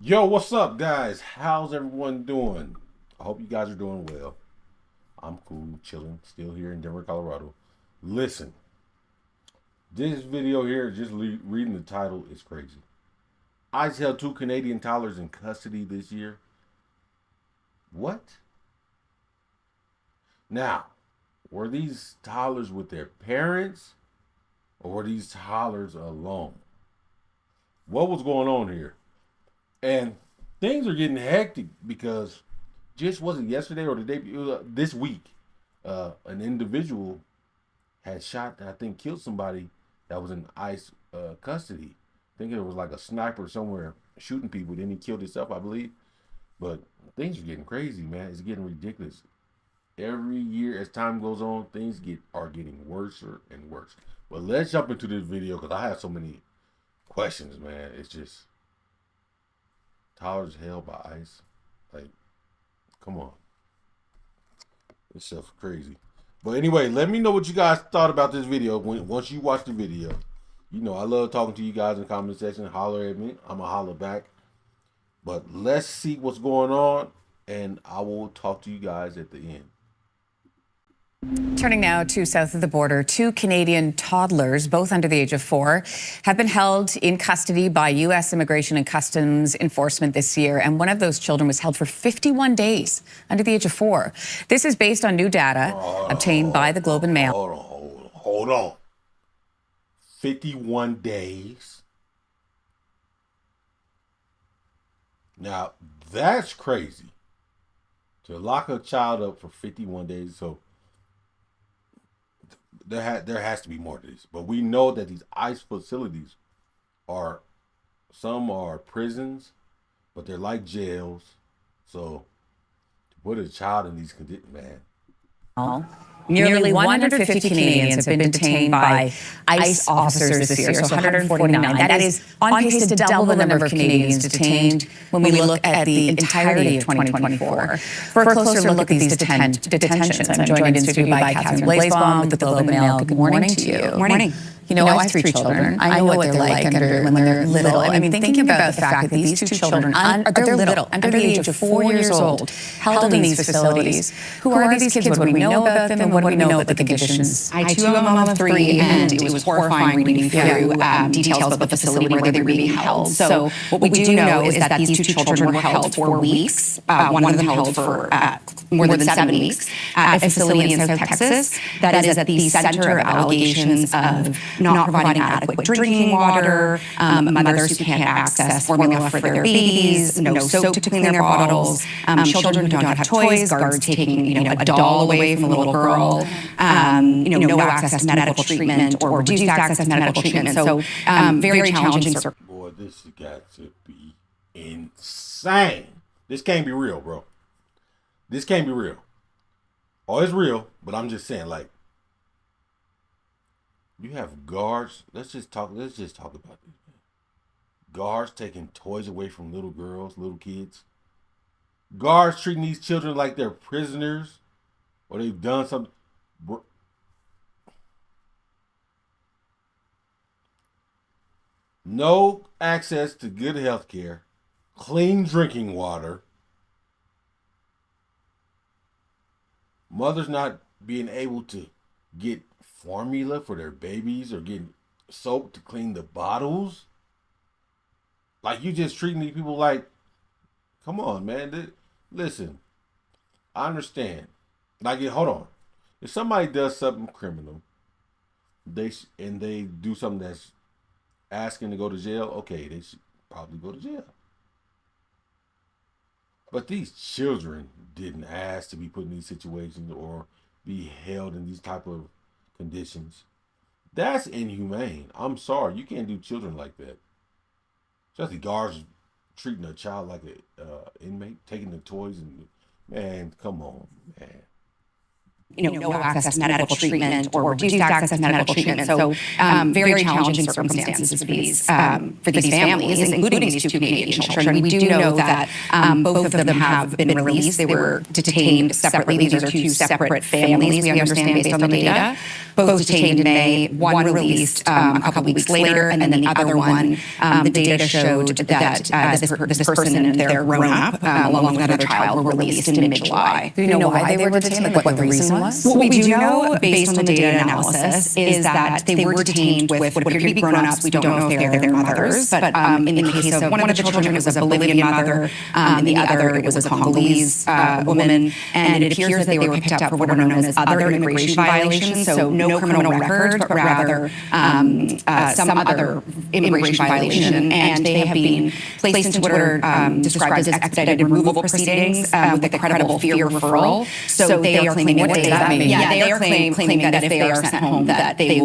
Yo, what's up, guys? How's everyone doing? I hope you guys are doing well. I'm cool, chilling, still here in Denver, Colorado. Listen, this video here, just reading the title, is crazy. ICE held two Canadian toddlers in custody this year. What? Now, were these toddlers with their parents or were these toddlers alone? What was going on here? And things are getting hectic because just wasn't yesterday or the day this week, an individual had shot, I think, killed somebody that was in ICE custody. I think it was like a sniper somewhere shooting people. Then he killed himself, I believe. But things are getting crazy, man. It's getting ridiculous. Every year, as time goes on, are getting worse and worse. But let's jump into this video because I have so many questions, man. It's just toddlers held by ICE. Like, come on. This stuff's crazy. But anyway, let me know what you guys thought about this video once you watch the video. You know, I love talking to you guys in the comment section. Holler at me. I'm going to holler back. But let's see what's going on, and I will talk to you guys at the end. Turning now to south of the border, two Canadian toddlers, both under the age of 4, have been held in custody by U.S. Immigration and Customs Enforcement this year, and one of those children was held for 51 days under the age of 4. This is based on new data obtained by the Globe and Mail. Hold on. 51 days. Now, that's crazy. To lock a child up for 51 days, so there has to be more to this. But we know that these ICE facilities some are prisons, but they're like jails. So to put a child in these conditions, man. Nearly 150 Canadians have been detained by ICE officers this year, so 149. That is on pace to double the number of Canadians detained when we look at the entirety of 2024. For a closer look at these detentions, I'm joined in studio by Catherine Blaisbaum with the Globe and Mail. Good morning to you. Morning. You know, I have 3 children. I know what they're like when they're little. I mean, thinking about the fact that these 2 children, they're little, under the age of 4 years old, held in these facilities. Who are these kids? What do we know about them? And what do we know about the conditions? I too am a mom of 3, and it was horrifying reading through details about the facility where they were being held. So what we do know is that these 2 children were held for weeks. One of them held for more than 7 weeks at a facility in South Texas that is at the center of allegations of not providing adequate drinking water, mothers who can't access formula for their babies, no soap to clean their bottles, children who don't have toys, guards taking a doll away from a little girl, no access to medical treatment or reduced access to medical treatment. So very challenging. Boy, this has got to be insane. This can't be real, bro. This can't be real. Oh, it's real, but I'm just saying, like, you have guards. Let's just talk about this, man. Guards taking toys away from little girls, little kids. Guards treating these children like they're prisoners, or they've done something. No access to good health care, clean drinking water. Mothers not being able to get formula for their babies or getting soap to clean the bottles. Like, you just treating these people like, come on, man. Listen, I understand. Like, hold on. If somebody does something criminal, they do something that's asking to go to jail, okay, they should probably go to jail. But these children didn't ask to be put in these situations or be held in these type of conditions. That's inhumane. I'm sorry, you can't do children like that. Especially guards treating a child like an inmate, taking the toys and, man, come on, man. no access to medical treatment or reduced access to medical treatment. So very challenging circumstances for these families, including these two Canadian children. We do know that both of them have been released. They were detained separately. These are two separate families, we understand, based on the data. Both detained in May, one released a couple of weeks later, and then the other one, the data showed that this person and their grown-up, along with another child, were released in mid-July. Do you know why they were detained? Like what the reason was? What we do know, based on the data analysis, is that they were detained with what appear to be grown-ups. We don't know if they're their mothers, but in the case of one of the children, it was a Bolivian mother, and the other, it was a Congolese woman, and it appears that they were picked up for what are known as other immigration violations, so no criminal record, but rather some other immigration violation, and they have been placed into what are described as expedited removal proceedings with a credible fear referral. So they are claiming what data that means. Yeah, they are claiming that if they are sent home, that they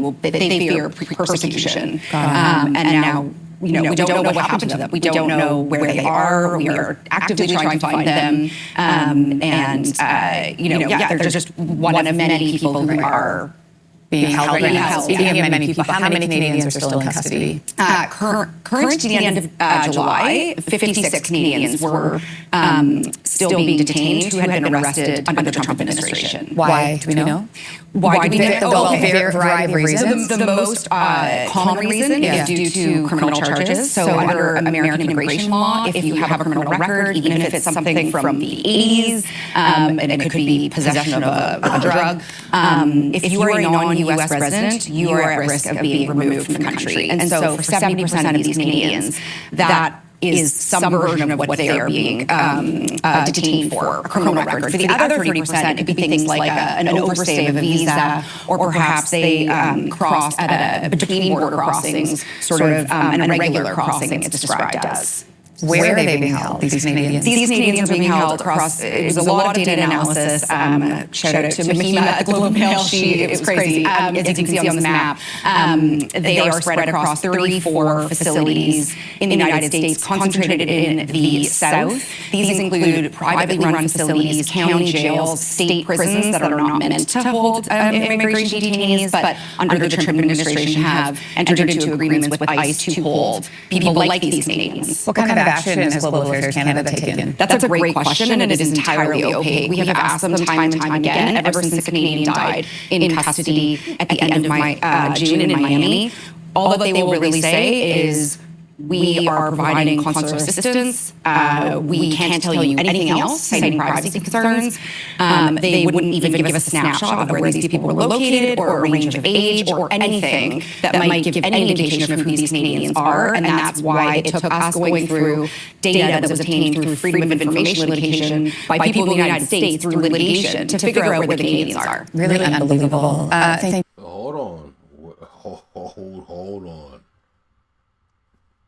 fear persecution. And now, we don't know what happened to them. We don't know where they are. We are actively trying to find them. They're just one of many people who are being held right now. Speaking of many people, how many Canadians are still in custody? Current to the end of July, 56 Canadians were still being detained who had been arrested under the Trump administration. Why? Do we know? Why do we know? Well, variety of reasons. The most common reason is due to criminal charges. So under American immigration law, if you have a criminal record, even if it's something from the 80s, and it could be possession of a drug, if you are a non-U.S. resident, you are at risk of being removed from the country. And so for 70% of these Canadians, that is some version of what they are being detained for, a criminal record. For the other 30%, it could be things like an overstay of a visa, or perhaps they crossed at between border crossings, sort of an irregular crossing, it's described as. Where are they being held, these Canadians? These Canadians are being held across, it was a lot of data analysis. Shout out to Mahima at the Globe and Mail. It was crazy. As you can see on this map, they are spread across 34 facilities in the United States, concentrated in the South. These include privately run facilities, county jails, state prisons that are not meant to hold immigration detainees, but under the Trump administration have entered into agreements with ICE to hold people like these Canadians. What kind of action has Global Affairs Canada taken? That's a great question, and it is entirely opaque. We have asked them time and time again, ever since the Canadian died in custody at the end of June in Miami. All that they will really say is, we are providing consular assistance. We can't tell you anything else, citing privacy concerns. They wouldn't even give a snapshot of where these people were located, or a range of age, or anything that might give any indication of who these Canadians are. And that's why it took us going through data that was obtained through freedom of information litigation by people in the United States through litigation to figure out where the Canadians are. Really unbelievable. Hold on. Hold on.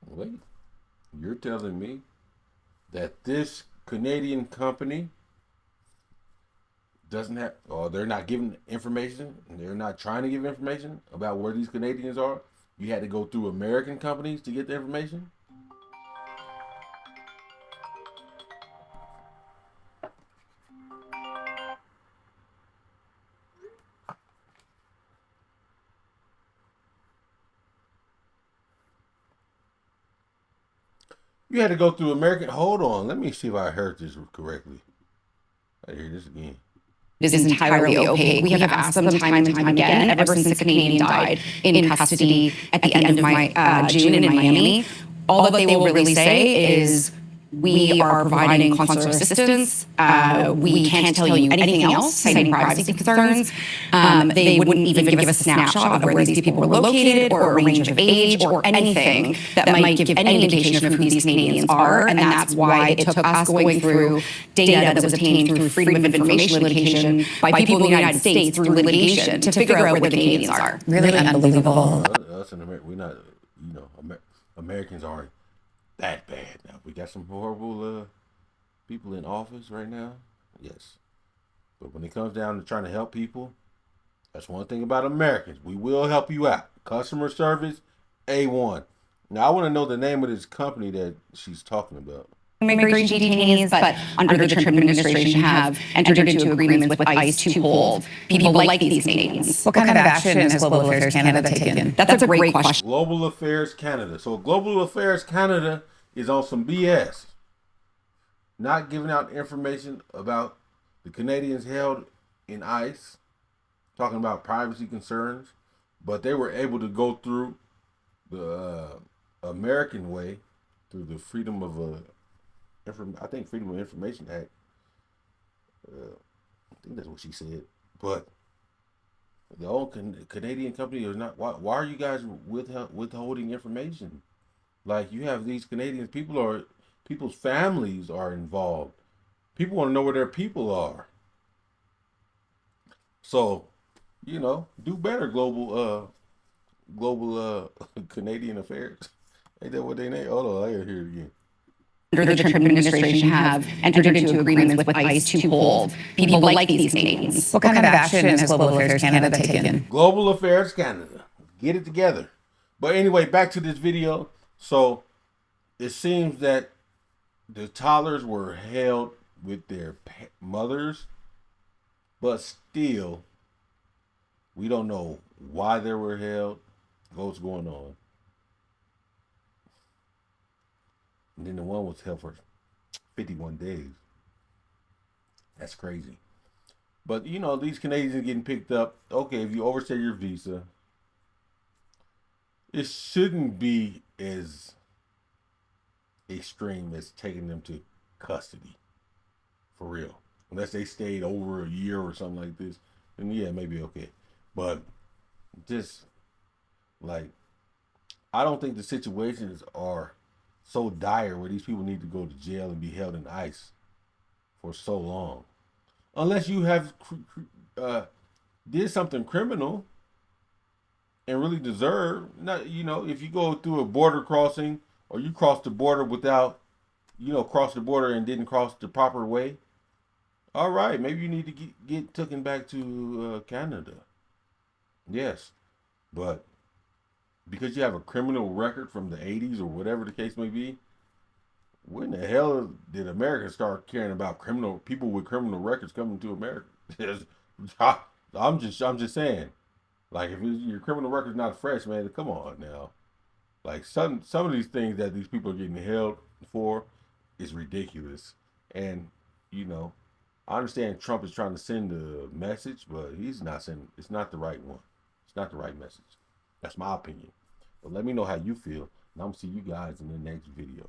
Wait, you're telling me that this Canadian company doesn't have, or they're not giving information, they're not trying to give information about where these Canadians are? You had to go through American companies to get the information? You had to go through American. Hold on. Let me see if I heard this correctly. I hear this again. It is entirely opaque. We have asked them time and time again, ever since the Canadian died in custody at the end of June in Miami. All that they will really say is, we are providing consular assistance. We can't tell you anything else, citing privacy concerns. They wouldn't even give a snapshot of where these people were located, or a range of age, or anything that might give any indication of who these Canadians are. And that's why it took us going through data that was obtained through freedom of information litigation by people in the United States through litigation to figure out where the Canadians are. Really unbelievable. Us in America, we're not, Americans aren't that bad. Now, we got some horrible people in office right now, yes. But when it comes down to trying to help people, that's one thing about Americans. We will help you out. Customer service, A1. Now, I want to know the name of this company that she's talking about. immigration detainees, but under the Trump administration have entered into agreements with ICE to hold people like these Canadians. What kind of action has Global Affairs Canada taken? That's a great question. Global Affairs Canada. So Global Affairs Canada is on some BS. Not giving out information about the Canadians held in ICE, talking about privacy concerns, but they were able to go through the American way, through the Freedom of Freedom of Information Act. I think that's what she said. But the old Canadian company is not. Why are you guys withholding information? Like, you have these Canadians, people's families are involved. People want to know where their people are. So, do better, global Canadian affairs. Ain't that what they name? Hold on, I gotta hear it again. Under the Trump administration have entered into agreements with ICE to hold people like these Canadians. What kind of action has Global Affairs Canada taken? Global Affairs Canada. Get it together. But anyway, back to this video. So, it seems that the toddlers were held with their mothers, but still, we don't know why they were held, what's going on. And then the one was held for 51 days. That's crazy. But, these Canadians are getting picked up. Okay, if you overstay your visa, it shouldn't be as extreme as taking them to custody. For real. Unless they stayed over a year or something like this, then yeah, maybe okay. But just, like, I don't think the situations are so dire where these people need to go to jail and be held in ICE for so long. Unless you have did something criminal and really deserve, if you go through a border crossing, or you cross the border without, cross the border and didn't cross the proper way, all right, maybe you need to get taken back to Canada. Yes, but because you have a criminal record from the 80s or whatever the case may be, when the hell did America start caring about people with criminal records coming to America? I'm just saying, like, if your criminal record's not fresh, man, come on now. Like, some of these things that these people are getting held for is ridiculous. And, I understand Trump is trying to send a message, but he's not sending. It's not the right one. It's not the right message. That's my opinion. But let me know how you feel, and I'm gonna see you guys in the next video.